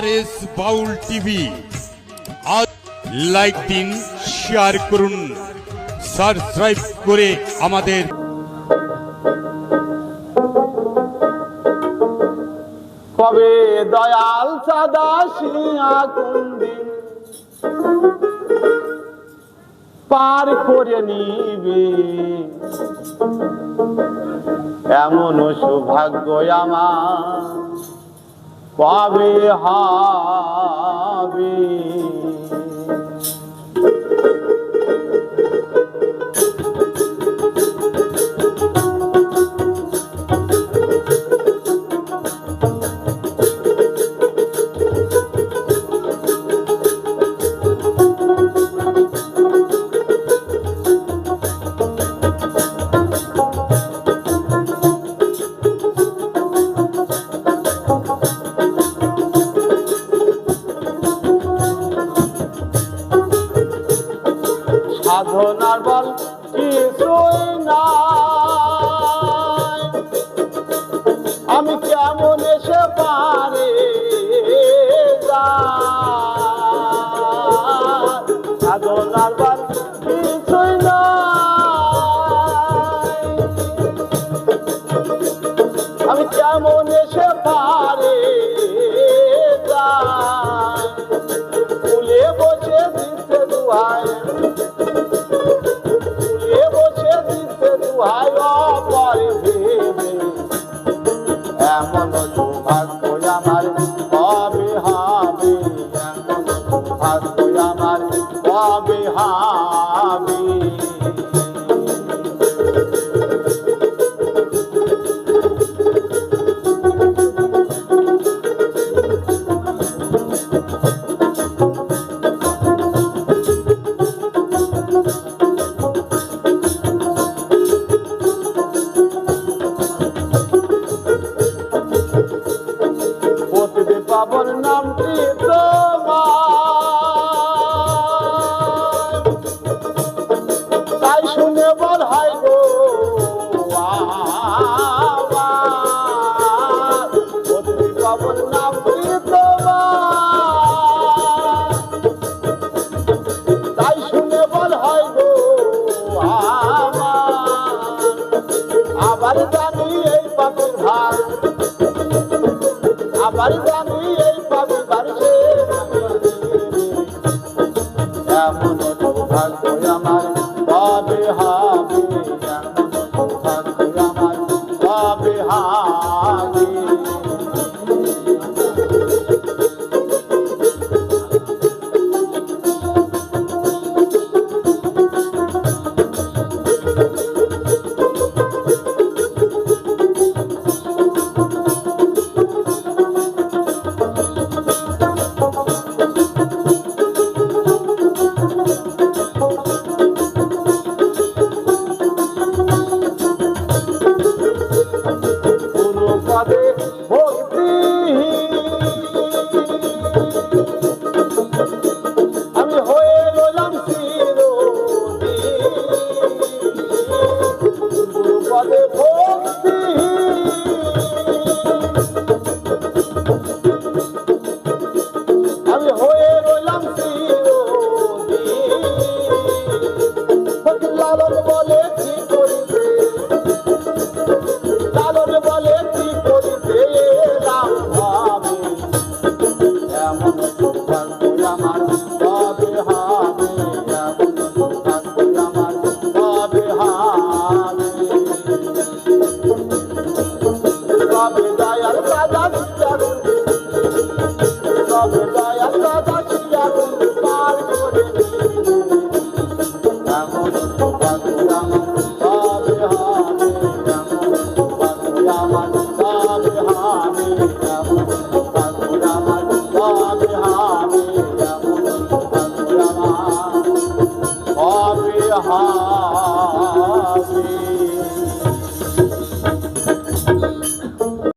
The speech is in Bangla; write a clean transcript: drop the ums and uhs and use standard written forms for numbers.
RS বাউল টিভি আজ লাইক দিন, শেয়ার করুন, সাবস্ক্রাইব করে আমাদের কবে দয়াল সাদা সিয়া কুন্দিন পার করে নিবে, এমন সৌভাগ্য আমার কবে হবে। সাধনার বল কিছুই নাই, আমি কেমন এসে পারে সাধনার বল কিছুই নাই, আমি কেমন এসে পারে ফুলে বসে দিতে দুয়ায়, এমন সৌভাগ্য আমার কবে হবে, এমন সৌভাগ্য আমার কবে হবে। বাবার নামটি তোমার, তাই শুনে বল হাই গো বাবার নামটি তোমার, তাই শুনে বল হাই গো আবার জানি এই পাখির ভাই, আবার জানি এই পাবি বাড়ছে, এমন সৌভাগ্য আমার কবে হবে, এমন সৌভাগ্য আমার কবে হবে।